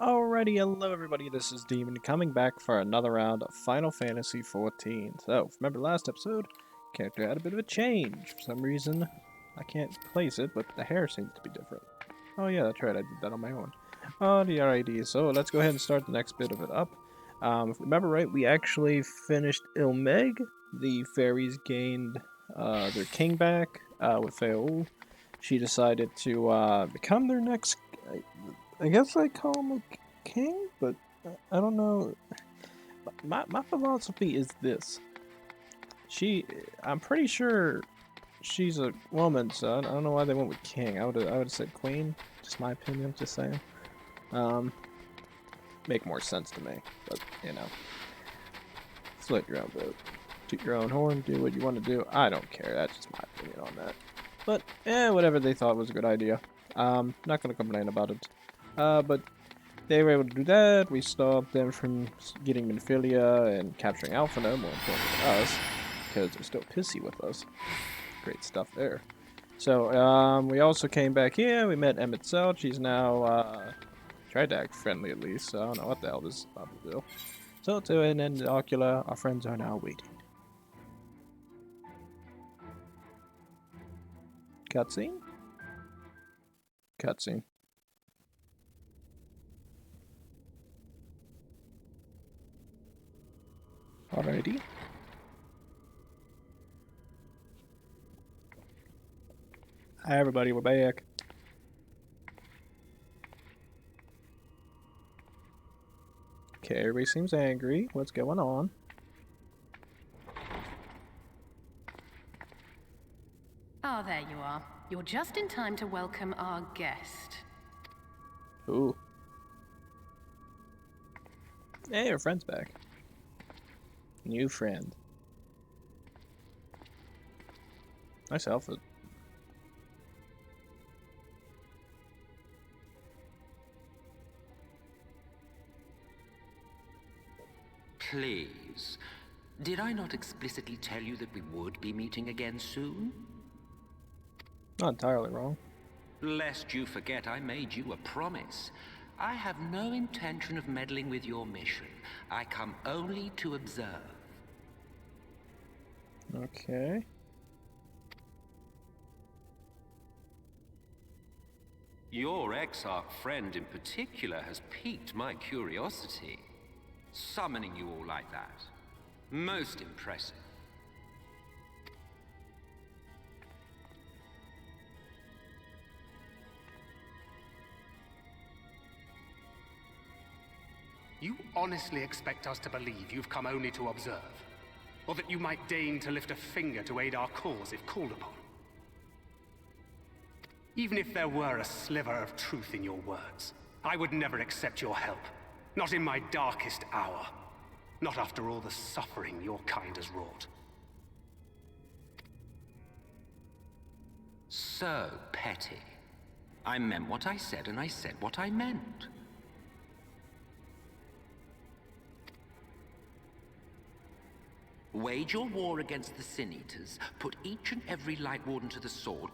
Alrighty, hello everybody, this is Demon coming back for another round of Final Fantasy XIV. So, remember last episode, character had a bit of a change. For some reason, I can't place it, but the hair seems to be different. Oh yeah, that's right, I did that on my own. Alrighty, so let's go ahead and start the next bit of it up. If you remember right, we actually finished Ilmeg. The fairies gained their king back with Feol. She decided to become their next... I guess I call him a king, but I don't know. My philosophy is this. I'm pretty sure she's a woman, so I don't know why they went with king. I would have said queen. Just my opinion, just saying. Um, make more sense to me, but you know, split your own vote. Toot your own horn, do what you want to do. I don't care. That's just my opinion on that. But whatever they thought was a good idea. Not gonna complain about it. But they were able to do that. We stopped them from getting Minfilia and capturing Alphina, more important than us, because they're still pissy with us. Great stuff there. So, we also came back here. We met Emmett Cell. She's now, tried to act friendly at least, so I don't know what the hell this is about to do. So, to an end, Ocula, our friends are now waiting. Cutscene? Cutscene. Alrighty. Hi everybody, we're back. Okay, everybody seems angry. What's going on? Ah, there you are. You're just in time to welcome our guest. Ooh. Hey, our friend's back. New friend. Nice outfit. Please. Did I not explicitly tell you that we would be meeting again soon? Not entirely wrong. Lest you forget, I made you a promise. I have no intention of meddling with your mission. I come only to observe. Okay. Your exarch friend in particular has piqued my curiosity. Summoning you all like that. Most impressive. You honestly expect us to believe you've come only to observe? Or that you might deign to lift a finger to aid our cause if called upon? Even if there were a sliver of truth in your words, I would never accept your help. Not in my darkest hour. Not after all the suffering your kind has wrought. So petty. I meant what I said, and I said what I meant. Wage your war against the Sin Eaters, put each and every Light Warden to the sword.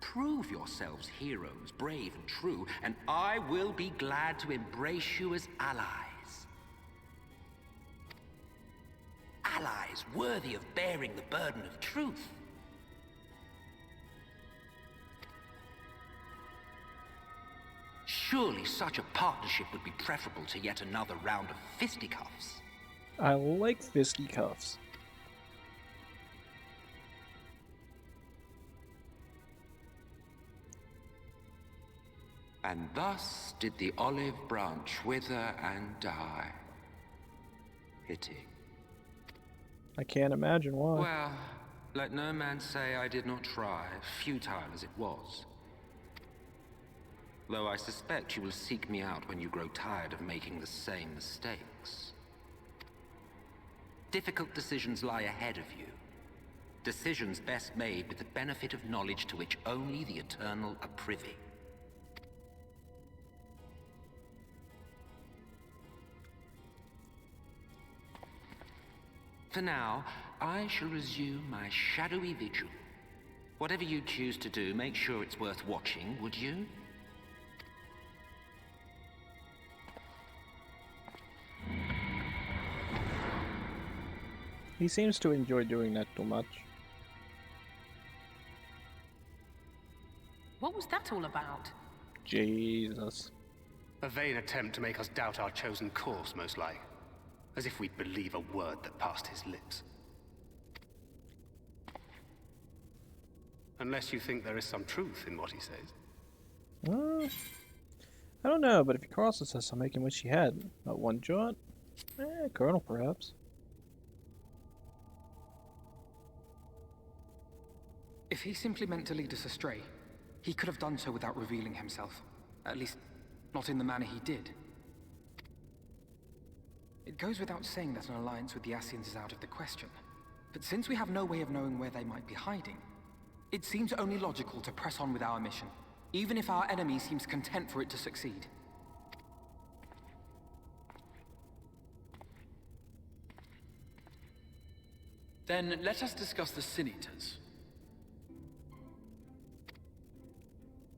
Prove yourselves heroes, brave and true, and I will be glad to embrace you as allies. Allies worthy of bearing the burden of truth. Surely such a partnership would be preferable to yet another round of fisticuffs. I like fisticuffs. And thus did the olive branch wither and die. Pity. I can't imagine why. Well, let no man say I did not try, futile as it was. Though I suspect you will seek me out when you grow tired of making the same mistakes. Difficult decisions lie ahead of you. Decisions best made with the benefit of knowledge to which only the eternal are privy. For now, I shall resume my shadowy vigil. Whatever you choose to do, make sure it's worth watching, would you? He seems to enjoy doing that too much. What was that all about? Jesus. A vain attempt to make us doubt our chosen course, most like. As if we'd believe a word that passed his lips. Unless you think there is some truth in what he says. I don't know, but if he crosses us, I'll make him wish he had. Not one jot? Colonel, perhaps. If he simply meant to lead us astray, he could have done so without revealing himself. At least, not in the manner he did. It goes without saying that an alliance with the Ascians is out of the question. But since we have no way of knowing where they might be hiding, it seems only logical to press on with our mission, even if our enemy seems content for it to succeed. Then let us discuss the Sin Eaters.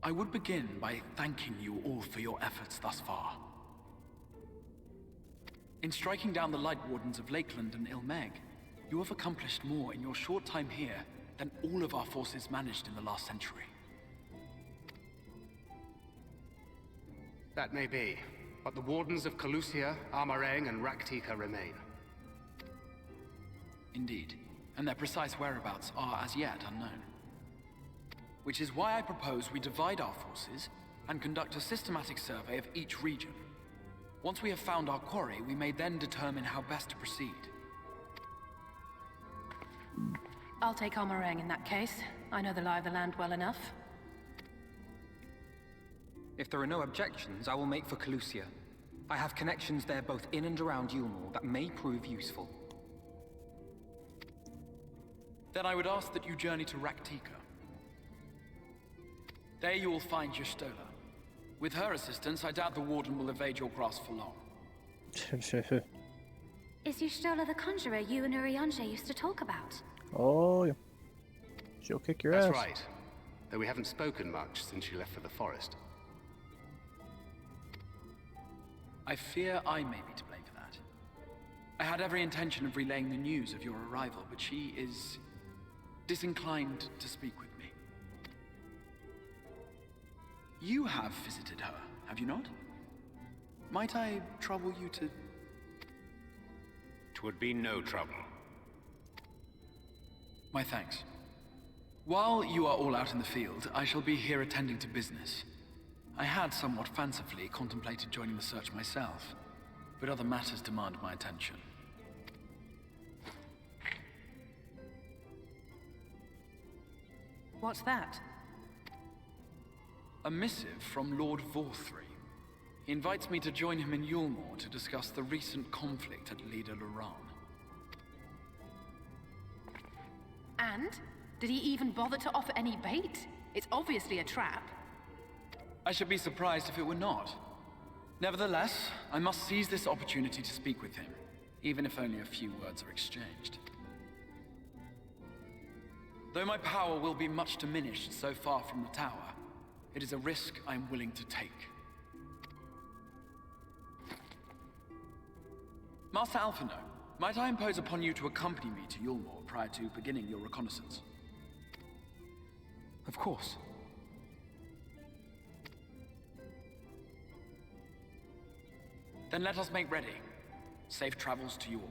I would begin by thanking you all for your efforts thus far. In striking down the Light Wardens of Lakeland and Ilmeg, you have accomplished more in your short time here than all of our forces managed in the last century. That may be, but the Wardens of Calusia, Armarang, and Rak'tika remain. Indeed, and their precise whereabouts are as yet unknown. Which is why I propose we divide our forces and conduct a systematic survey of each region. Once we have found our quarry, we may then determine how best to proceed. I'll take Armarang in that case. I know the lie of the land well enough. If there are no objections, I will make for Calusia. I have connections there both in and around Yulmore that may prove useful. Then I would ask that you journey to Rak'tika. There you will find Y'shtola. With her assistance, I doubt the Warden will evade your grasp for long. Is Y'shtola the conjurer you and Urianger used to talk about? Oh, yeah. She'll kick your ass. That's right. Though we haven't spoken much since she left for the forest. I fear I may be to blame for that. I had every intention of relaying the news of your arrival, but she is disinclined to speak with me. You have visited her, have you not? Might I trouble you to... 'Twould be no trouble. My thanks. While you are all out in the field, I shall be here attending to business. I had somewhat fancifully contemplated joining the search myself, but other matters demand my attention. What's that? A missive from Lord Vorthry. He invites me to join him in Yulmore to discuss the recent conflict at Lida Luran. And? Did he even bother to offer any bait? It's obviously a trap. I should be surprised if it were not. Nevertheless, I must seize this opportunity to speak with him, even if only a few words are exchanged. Though my power will be much diminished so far from the tower, it is a risk I am willing to take. Master Alphino, might I impose upon you to accompany me to Yulmore prior to beginning your reconnaissance? Of course. Then let us make ready. Safe travels to you all.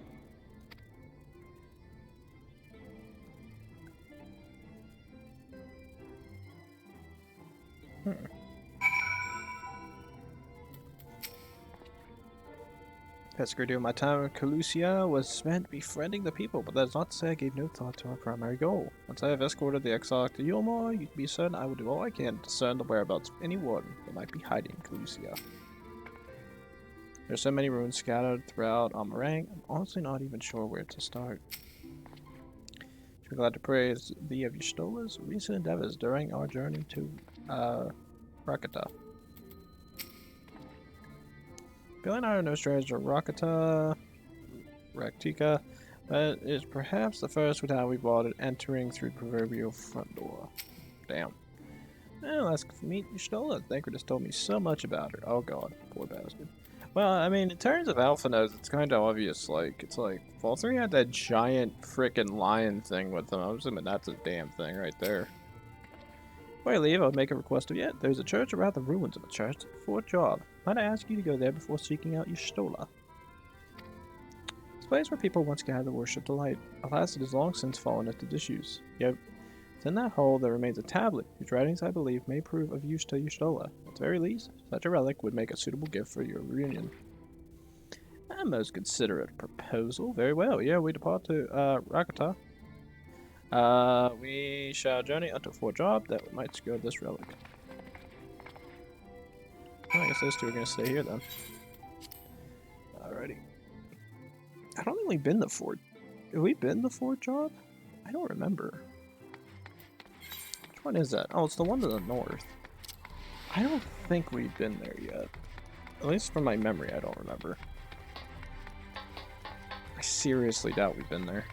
That's a great deal of my time in Calusia was spent befriending the people, but that is not to say I gave no thought to our primary goal. Once I have escorted the exile to Yulmore, you can be certain I will do all I can to discern the whereabouts of anyone that might be hiding in Calusia. There are so many ruins scattered throughout Armarang, I'm honestly not even sure where to start. Should be glad to praise thee of Y'shtola's recent endeavors during our journey to Rak'tika. Bill and I are no strangers to Rak'tika, but it is perhaps the first without we bothered entering through the proverbial front door. Damn. Well, ask for me, Y'shtola. Thanker just told me so much about her. Oh god, poor bastard. Well, I mean, in terms of alpha nodes, it's kind of obvious. Like, it's like, Fall 3 had that giant frickin' lion thing with them. I'm assuming that's a damn thing right there. Before I leave, I would make a request of yet. There's a church around the ruins of a church for a job. Might I ask you to go there before seeking out your Stola? It's a place where people once gathered to worship the light. Alas, it has long since fallen into disuse. Yet, within that hole there remains a tablet, whose writings, I believe, may prove of use to your Stola. At the very least, such a relic would make a suitable gift for your reunion. A most considerate proposal. Very well. Yeah, we depart to Rak'tika. We shall journey unto for a job that might secure this relic. Well, I guess those two are going to stay here then. Alrighty. I don't think we've been the fort. Have we been the fort job? I don't remember. Which one is that? Oh, it's the one to the north. I don't think we've been there yet. At least from my memory, I don't remember. I seriously doubt we've been there.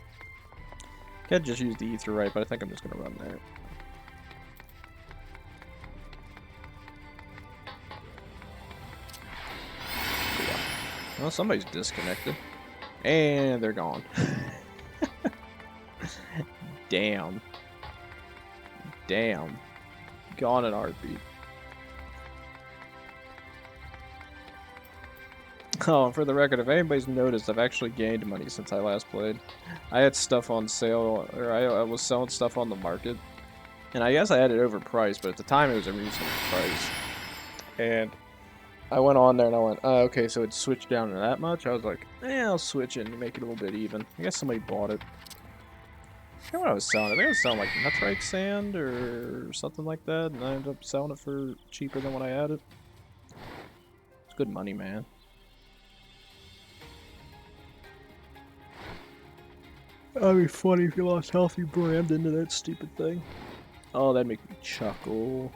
Could just use the ether right, but I think I'm just gonna run there. Yeah. Well, somebody's disconnected. And they're gone. Damn. Damn. Gone in a heartbeat. Oh, and for the record, if anybody's noticed, I've actually gained money since I last played. I had stuff on sale, or I was selling stuff on the market. And I guess I had it overpriced, but at the time it was a reasonable price. And I went on there and I went, oh, okay, so it switched down to that much? I was like, I'll switch it and make it a little bit even. I guess somebody bought it. I forget what I was selling. I think I was selling like Netherite sand or something like that, and I ended up selling it for cheaper than what I had it. It's good money, man. That'd be funny if you lost health, you brammed into that stupid thing. Oh, that'd make me chuckle.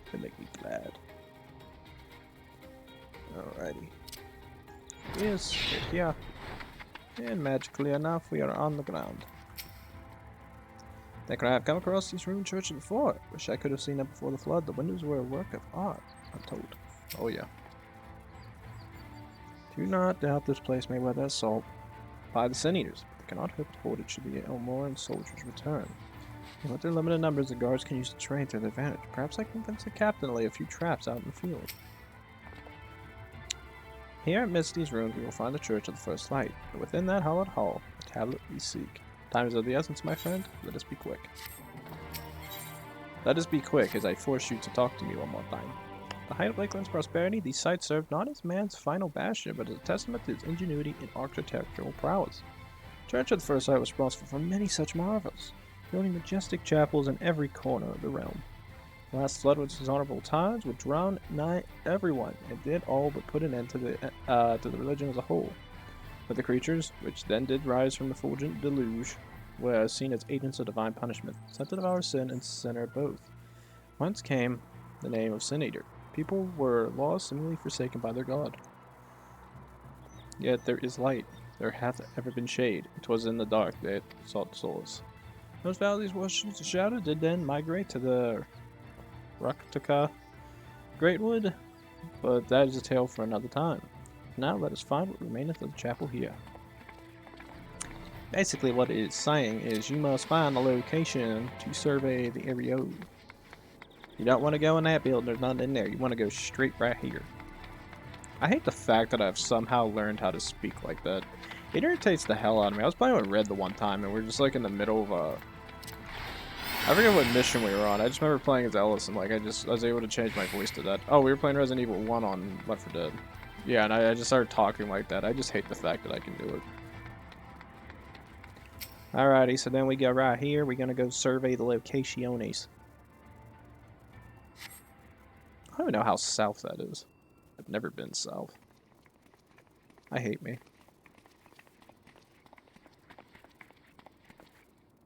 That'd make me glad. Alrighty. Yes, yeah. And magically enough, we are on the ground. Think I have come across these ruined churches before. Wish I could have seen them before the flood. The windows were a work of art, I'm told. Oh yeah. Do not doubt this place may weather assault by the Sin Eaters. They cannot hope to hold it should the Elmoran soldiers return. And with their limited numbers, the guards can use the terrain to their advantage. Perhaps I can convince the captain to lay a few traps out in the field. Here amidst these ruins, we will find the Church of the First Light, and within that hallowed hall, the tablet we seek. Time is of the essence, my friend. Let us be quick. Let us be quick, as I force you to talk to me one more time. The height of Lakeland's prosperity, these sites served not as man's final bastion, but as a testament to his ingenuity and architectural prowess. The Church of the First Light was responsible for many such marvels, building majestic chapels in every corner of the realm. The last flood with its honorable tides would drown nigh everyone, and did all but put an end to the religion as a whole. But the creatures, which then did rise from the fulgent deluge, were seen as agents of divine punishment, sent to devour sin and sinner both. Whence came the name of Sin Eater. People were lost, seemingly forsaken by their god. Yet there is light, there hath ever been shade. 'Twas in the dark they sought solace. Those valleys worshipped the shadow did then migrate to the Rak'tika, Greatwood, but that is a tale for another time. Now let us find what remaineth of the chapel here. Basically what it is saying is you must find a location to survey the area. You don't want to go in that building, there's nothing in there. You want to go straight right here. I hate the fact that I've somehow learned how to speak like that. It irritates the hell out of me. I was playing with Red the one time and we're just like in the middle of a... I forget what mission we were on. I just remember playing as Ellis and like I was able to change my voice to that. Oh, we were playing Resident Evil 1 on Left 4 Dead. Yeah, and I just started talking like that. I just hate the fact that I can do it. Alrighty, so then we go right here. We're gonna go survey the locationes. I don't even know how south that is. I've never been south. I hate me.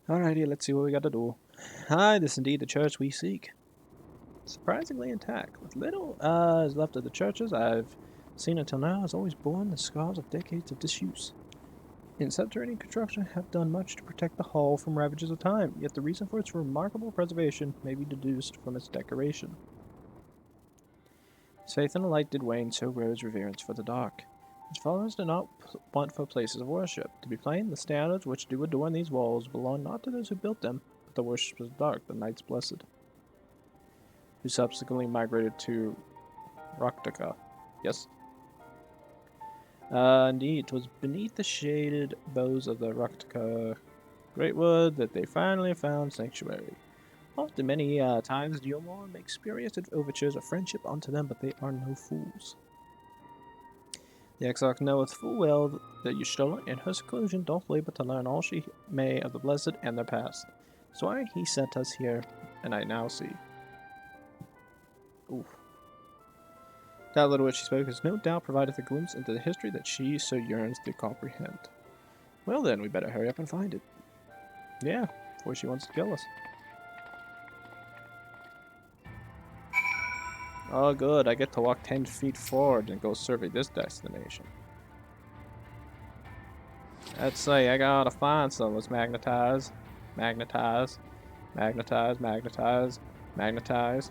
Alrighty, let's see what we got to do. Hi, this is indeed the church we seek. Surprisingly intact. With little is left of the churches I've seen until now has always borne the scars of decades of disuse. In subterranean construction have done much to protect the hall from ravages of time, yet the reason for its remarkable preservation may be deduced from its decoration. His faith in the light did wane, so rose reverence for the dark. His followers did not want for places of worship. To be plain, the standards which do adorn these walls belong not to those who built them, but the worshippers of the dark, the Knights Blessed, who subsequently migrated to Rak'tika. Yes? Indeed, it was beneath the shaded boughs of the Rak'tika Greatwood that they finally found sanctuary. Often many times the Yomor make spurious overtures of friendship unto them, but they are no fools. The Exarch knoweth full well that Y'shtola in her seclusion doth labor to learn all she may of the Blessed and their past. So why he sent us here, and I now see. Oof. That little which she spoke has no doubt provided a glimpse into the history that she so yearns to comprehend. Well then, we better hurry up and find it. Yeah, before she wants to kill us. Oh good, I get to walk 10 feet forward and go survey this destination. Let's see, I gotta find some. Let's magnetize. Magnetize. Magnetize, magnetize, magnetize.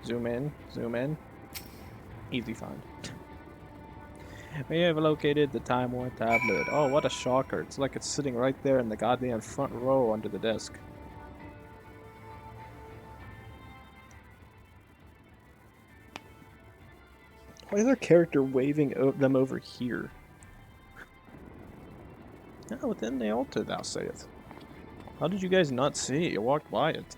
Zoom in, zoom in. Easy find. We have located the Time War tablet. Oh, what a shocker. It's like it's sitting right there in the goddamn front row under the desk. Why is their character waving them over here? Oh, within the altar, thou sayest. How did you guys not see? You walked by it.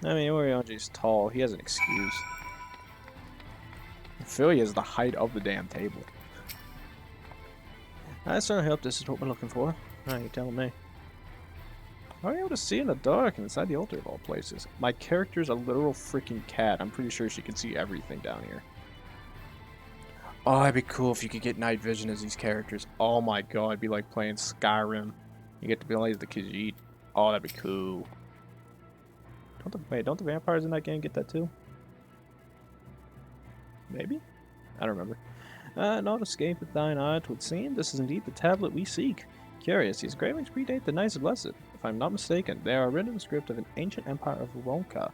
I mean, Eorzeans tall. He has an excuse. I feel he has the height of the damn table. I certainly hope this is what we're looking for. Alright, you're telling me. How are you able to see in the dark and inside the altar of all places? My character's a literal freaking cat. I'm pretty sure she can see everything down here. Oh, it'd be cool if you could get night vision as these characters. Oh my god, it'd be like playing Skyrim. You get to be like the Khajiit. Oh, that'd be cool. Don't the vampires in that game get that too? Maybe? I don't remember. Not escapeth thine eye, 'twould seem. This is indeed the tablet we seek. Curious, these engravings predate the Knights of Blessed. If I'm not mistaken, they are written in the script of an ancient empire of Ronka,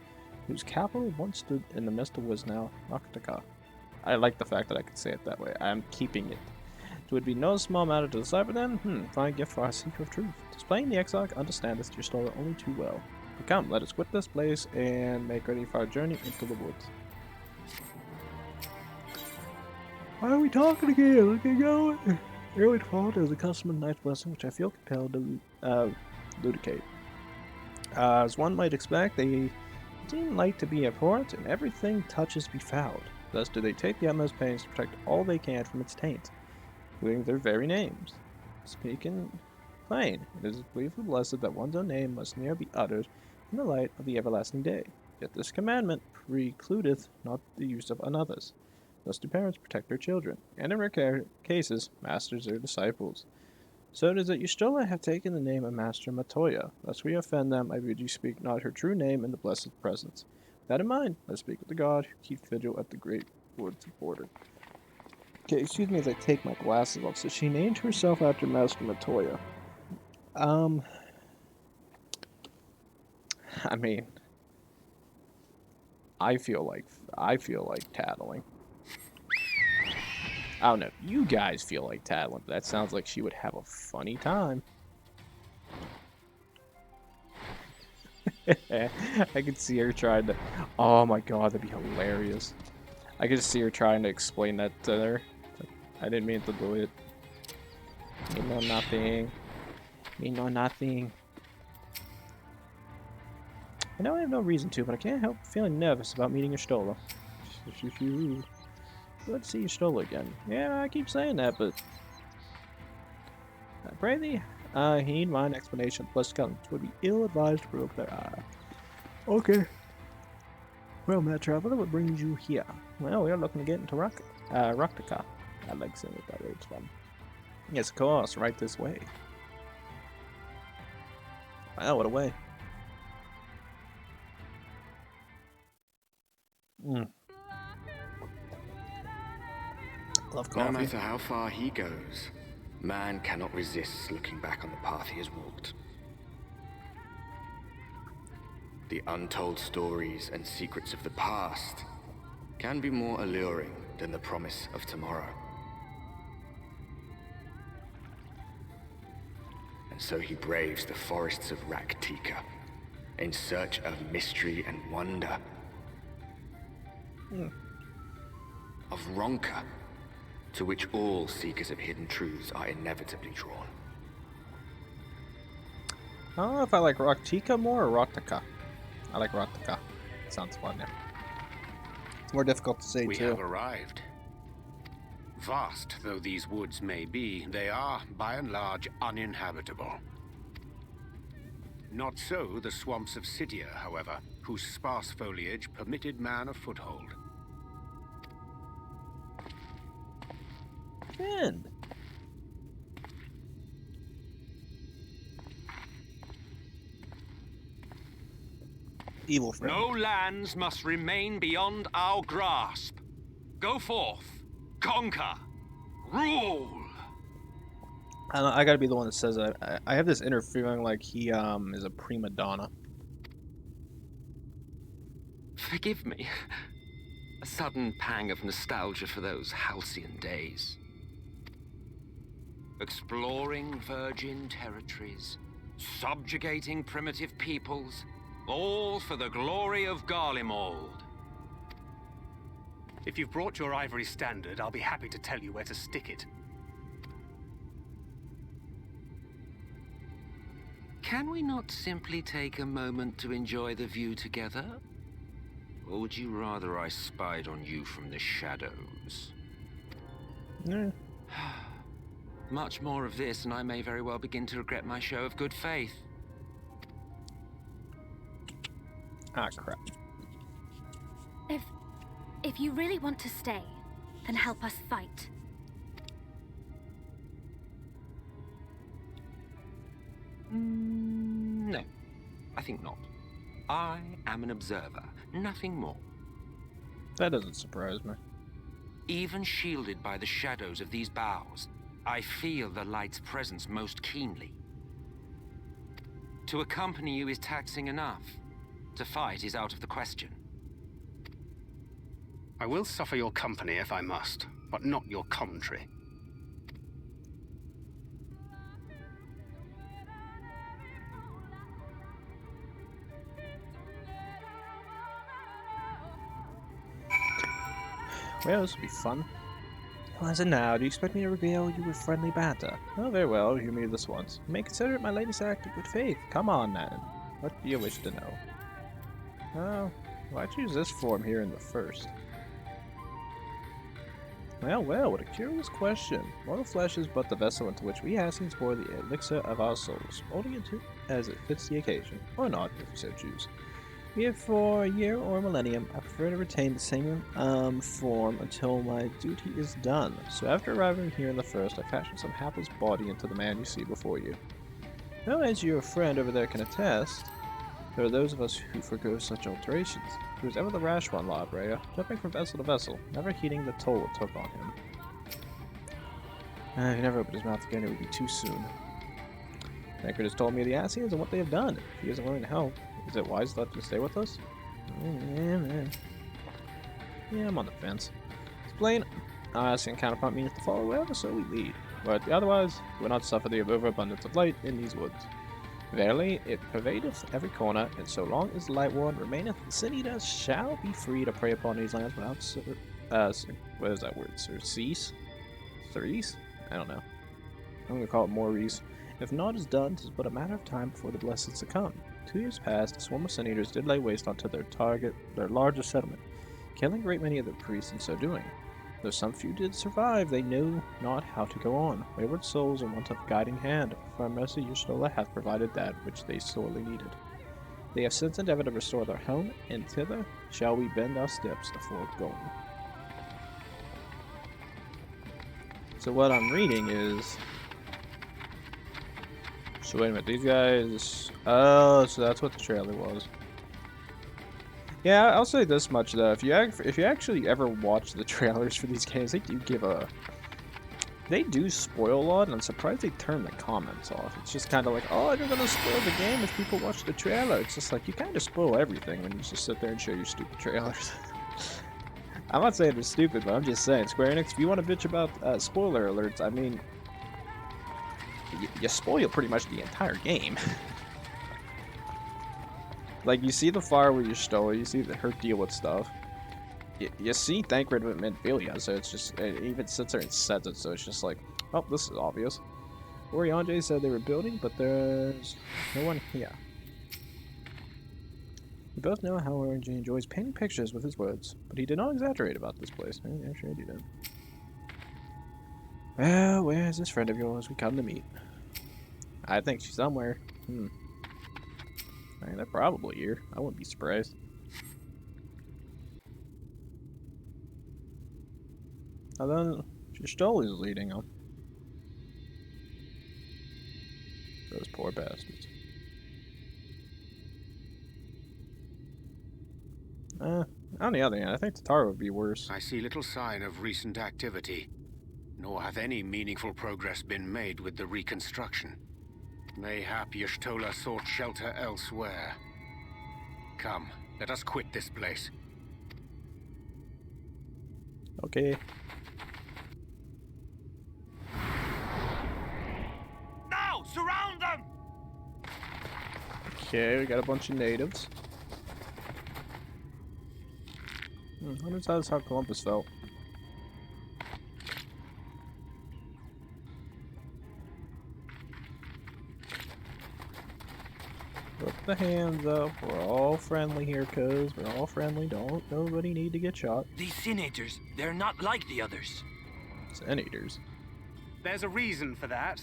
whose capital once stood in the midst of what is now Rak'tika. I like the fact that I could say it that way. I am keeping it. It would be no small matter to decipher them. Fine gift for our seeker of truth. Displaying the Exarch understandeth your story only too well. But come, let us quit this place and make ready for our journey into the woods. Why are we talking again? Look at going. Early default is a custom of Knight's Blessing, which I feel compelled to ludicate. As one might expect, they deem light to be abhorrent, and everything touches be fouled. Thus do they take the utmost pains to protect all they can from its taint, including their very names. Speaking plain, it is believed of the Blessed that one's own name must ne'er be uttered in the light of the everlasting day. Yet this commandment precludeth not the use of another's. Thus do parents protect their children, and in rare cases, masters their disciples. So it is that Y'shtola have taken the name of Master Matoya. Lest we offend them, I bid you speak not her true name in the blessed presence. With that in mind, let's speak with the god who keeps vigil at the Greatwood border. Okay, excuse me as I take my glasses off. So she named herself after Master Matoya. I mean, I feel like tattling. I don't know if you guys feel like tattling, but that sounds like she would have a funny time. I could see her trying to... Oh my god, that'd be hilarious. I could see her trying to explain that to her. I didn't mean to do it. Me know nothing. Me know nothing. I know I have no reason to, but I can't help feeling nervous about meeting Y'shtola. Let's see Y'shtola again. Yeah, I keep saying that, but... I pray thee, heed mine explanation. Plus, come, 'twould be ill-advised to provoke their eye. Okay. Well, Matt Traveler, what brings you here? Well, we are looking to get into Rak'tika. I like saying it that way, it's fun. Yes, of course, right this way. Wow, what a way. Love coffee. No matter how far he goes, man cannot resist looking back on the path he has walked. The untold stories and secrets of the past can be more alluring than the promise of tomorrow. And so he braves the forests of Rak'tika in search of mystery and wonder. Of Ronka, to which all seekers of hidden truths are inevitably drawn. I don't know if I like Rak'tika more or Rak'tika. I like Rak'tika. Sounds fun, yeah. It's more difficult to say, We too. have arrived. Vast though these woods may be, they are, by and large, uninhabitable. Not so the swamps of Cydia, however, whose sparse foliage permitted man a foothold. Friend. Evil friend. No lands must remain beyond our grasp. Go forth, conquer, rule. I don't know, I gotta be the one that says that. I have this inner feeling like he is a prima donna. Forgive me. A sudden pang of nostalgia for those halcyon days. Exploring virgin territories, subjugating primitive peoples, all for the glory of Garlemald. If you've brought your ivory standard, I'll be happy to tell you where to stick it. Can we not simply take a moment to enjoy the view together? Or would you rather I spied on you from the shadows? Yeah. Much more of this, and I may very well begin to regret my show of good faith. Ah, crap. If you really want to stay, then help us fight. No, I think not. I am an observer, nothing more. That doesn't surprise me. Even shielded by the shadows of these boughs, I feel the light's presence most keenly. To accompany you is taxing enough. To fight is out of the question. I will suffer your company if I must, but not your commentary. Well, this will be fun. Well, as of now, do you expect me to regale you with friendly banter? Oh, very well, hear me this once. You may consider it my latest act of good faith. Come on, then. What do you wish to know? Oh, why choose this form here in the first? Well, what a curious question. Mortal flesh is but the vessel into which we Ascians pour the elixir of our souls, molding it as it fits the occasion, or not, if you so choose. Be it for a year or a millennium, I prefer to retain the same form until my duty is done. So after arriving here in the first, I fashioned some hapless body into the man you see before you. Now, as your friend over there can attest, there are those of us who forgo such alterations. He was ever the rash one, La Brea, jumping from vessel to vessel, never heeding the toll it took on him. If he never opened his mouth again, it would be too soon. Tancred has told me of the Ascians and what they have done. If he isn't willing to help, is it wise to let him stay with us? Yeah, I'm on the fence. Explain. Our Ascian counterpart means to follow wherever so we lead. But otherwise, we will not suffer the overabundance of light in these woods. Verily, it pervadeth every corner, and so long as the light ward remaineth, the sin-eaters shall be free to prey upon these lands without what is that word? Cease? Cerise? I don't know. I'm gonna call it Maurice. If naught is done, 'tis but a matter of time before the blessed succumb. 2 years past, a swarm of sin-eaters did lay waste unto their largest settlement, killing a great many of their priests in so doing. Though some few did survive, they know not how to go on. Wayward souls in want of guiding hand. For our mercy, Y'shtola hath provided that which they sorely needed. They have since endeavored to restore their home, and thither shall we bend our steps afore going. So what I'm reading is... So wait a minute, these guys... Oh, so that's what the trailer was. Yeah, I'll say this much though, if you actually ever watch the trailers for these games, they do give a They do spoil a lot, and I'm surprised they turn the comments off. It's just kind of like, oh, you're gonna spoil the game if people watch the trailer. It's just like, you kind of spoil everything when you just sit there and show your stupid trailers. I'm not saying they're stupid, but I'm just saying, Square Enix, if you want to bitch about spoiler alerts, I mean, you spoil pretty much the entire game. Like, you see the fire with Y'shtola, you see her deal with stuff. You see Thancred with Minfilia, so it's just, it even sits there and says it, so it's just like, oh, this is obvious. Eorzeans said they were building, but there's no one here. We both know how Eorzeans enjoys painting pictures with his words, but he did not exaggerate about this place. Yeah, sure he did. Well, where's this friend of yours we come to meet? I think she's somewhere. I mean, they're probably here. I wouldn't be surprised. And then Y'shtola is leading them. Those poor bastards. On the other hand, I think Tatara would be worse. I see little sign of recent activity, nor hath any meaningful progress been made with the reconstruction. Mayhap Y'shtola sought shelter elsewhere. Come, let us quit this place. Okay. Now, surround them! Okay, we got a bunch of natives. I wonder if that's how Columbus felt. Put the hands up. We're all friendly here, cuz. We're all friendly. Don't nobody need to get shot. These Sin-Eaters, they're not like the others. Sin-Eaters. There's a reason for that.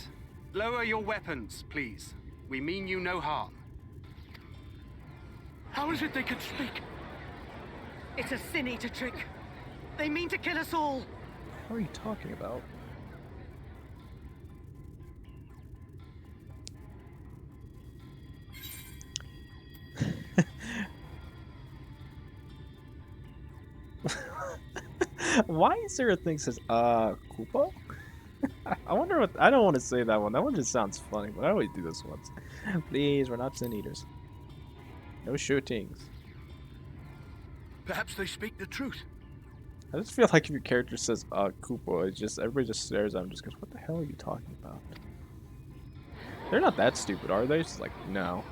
Lower your weapons, please. We mean you no harm. How is it they can speak? It's a Sin-Eater trick. They mean to kill us all. What are you talking about? Why is there a thing that says, Koopa? I wonder what, I don't want to say that one. That one just sounds funny, but I always do this once. Please, we're not Sin-Eaters. No shootings. Perhaps they speak the truth. I just feel like if your character says, Koopa, it's just, everybody just stares at him and just goes, what the hell are you talking about? They're not that stupid, are they? It's like, no.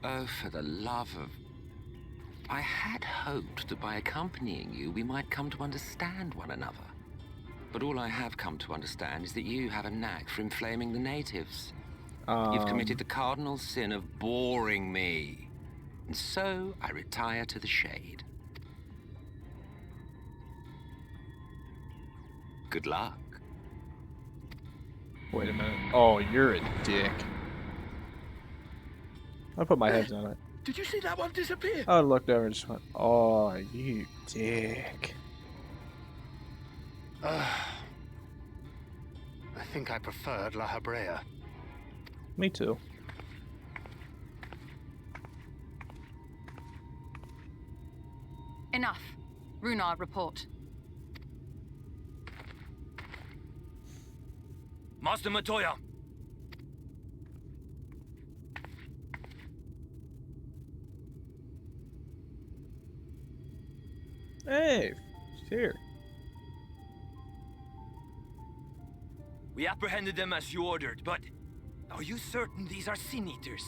Oh, for the love of... I had hoped that by accompanying you, we might come to understand one another. But all I have come to understand is that you have a knack for inflaming the natives. You've committed the cardinal sin of boring me. And so, I retire to the shade. Good luck. Wait a minute. Oh, you're a dick. I put my head on it. Did you see that one disappear? I looked over and just went, oh, you dick. I think I preferred La Habrea. Me too. Enough. Runard, report. Master Matoya. Hey, she's here. We apprehended them as you ordered, but are you certain these are Sin-Eaters?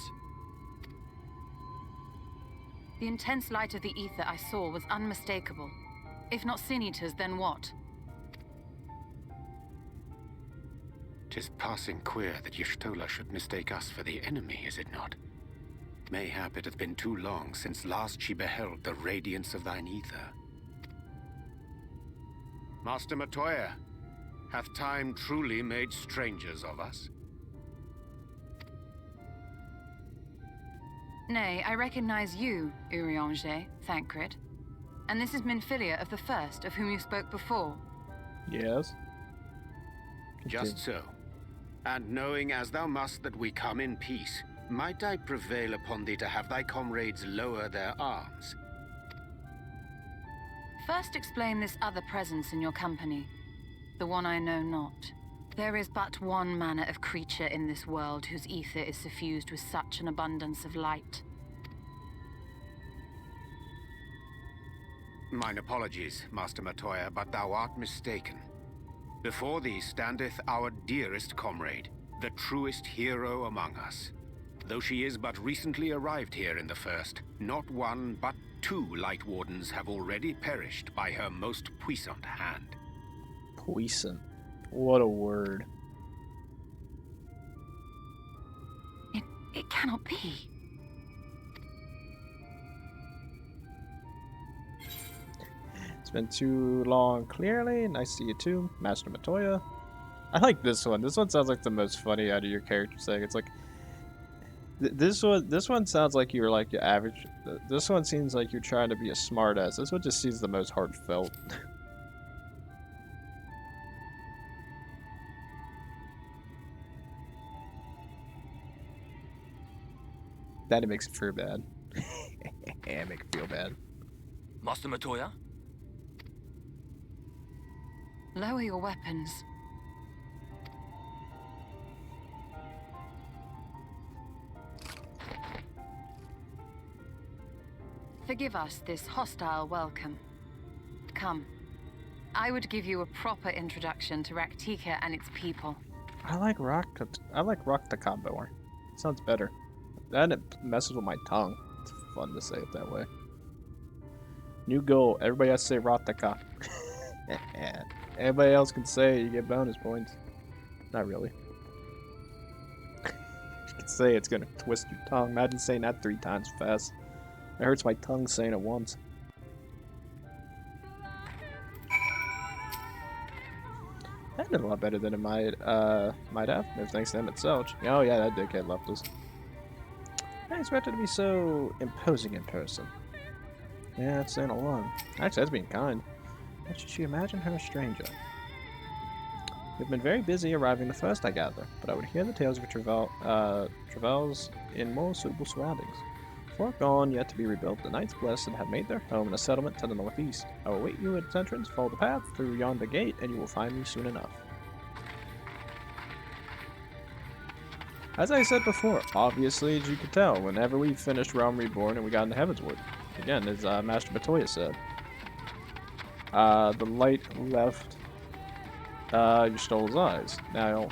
The intense light of the ether I saw was unmistakable. If not Sin-Eaters, then what? 'Tis passing queer that Y'shtola should mistake us for the enemy, is it not? Mayhap it hath been too long since last she beheld the radiance of thine ether. Master Matoya, hath time truly made strangers of us? Nay, I recognize you, Eorzeans, Thancred. And this is Minfilia of the First, of whom you spoke before. Yes. Just so. And knowing as thou must that we come in peace, Might I prevail upon thee to have thy comrades lower their arms? First explain this other presence in your company. The one I know not. There is but one manner of creature in this world whose ether is suffused with such an abundance of light. Mine apologies, Master Matoya, but thou art mistaken. Before thee standeth our dearest comrade, the truest hero among us. Though she is but recently arrived here in the First, not one but 2 Light Wardens have already perished by her most puissant hand. Puissant. What a word. It cannot be. It's been too long, clearly. Nice to see you too, Master Matoya. I like this one. This one sounds like the most funny out of your character saying. It's like this one sounds like you're like your average. This one seems like you're trying to be a smartass. This one just seems the most heartfelt. That makes it feel bad. Yeah, make it feel bad. Master Matoya? Lower your weapons. Forgive us this hostile welcome. Come. I would give you a proper introduction to Rak'tika and its people. I like Rak'tika more. Sounds better. Then it messes with my tongue. It's fun to say it that way. New goal. Everybody has to say Rak'tika. Everybody else can say it, you get bonus points. Not really. You can say it's gonna twist your tongue. Imagine saying that 3 times fast. It hurts my tongue saying it once. That did a lot better than it might have. No thanks to him itself. Oh yeah, that dickhead left us. I expected to be so imposing in person. Yeah, that's saying a lot. Actually, that's being kind. But should she imagine her a stranger? We've been very busy arriving the first, I gather, but I would hear the tales of your travels in more suitable surroundings. Before gone, yet to be rebuilt, the Knights Blessed have made their home in a settlement to the northeast. I will await you at its entrance, follow the path through yonder gate, and you will find me soon enough. As I said before, obviously, as you could tell, whenever we finished Realm Reborn and we got into Heavensward, again, as Master Matoya said, the light left Y'shtola's eyes. Now,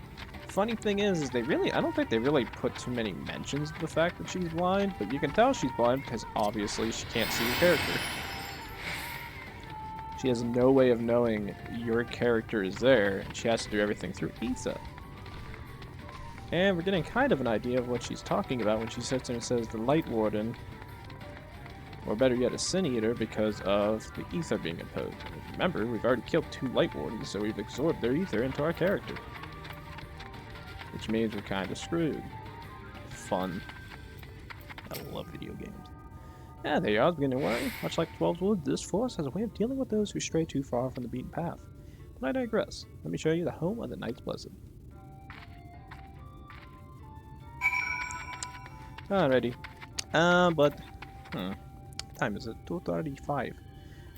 funny thing is I don't think they really put too many mentions of the fact that she's blind, but you can tell she's blind because obviously she can't see your character. She has no way of knowing your character is there, and she has to do everything through ether. And we're getting kind of an idea of what she's talking about when she sits there and says the Light Warden, or better yet, a Sin Eater, because of the ether being imposed. Remember, we've already killed 2 Light Wardens, so we've absorbed their ether into our character. Which means we're kind of screwed. Fun. I love video games. Yeah, there you are, I was beginning to worry. Much like 12's Wood, this force has a way of dealing with those who stray too far from the beaten path. But I digress. Let me show you the home of the Knights Blessed. Alrighty. What time is it? 2:35.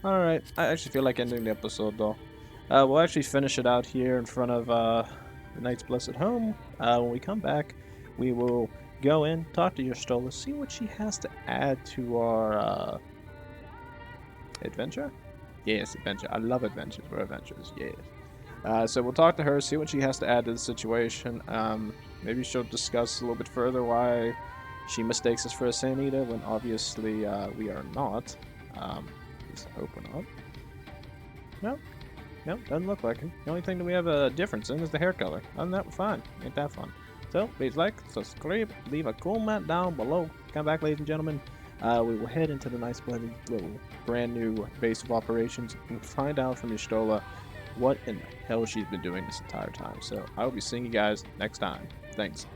Alright, I actually feel like ending the episode though. We'll actually finish it out here in front of the Knight's Blessed home. When we come back, we will go in, talk to Y'shtola, see what she has to add to our adventure? Yes, adventure. I love adventures. We're adventures, yes. So we'll talk to her, see what she has to add to the situation. Maybe she'll discuss a little bit further why she mistakes us for a Sin Eater when obviously we are not. At least I hope we're not. Nope, doesn't look like it. The only thing that we have a difference in is the hair color. Other than that, we're fine. Ain't that fun. So, please like, subscribe, leave a comment down below. Come back, ladies and gentlemen. We will head into the nice little brand new base of operations and find out from Y'shtola what in the hell she's been doing this entire time. So, I will be seeing you guys next time. Thanks.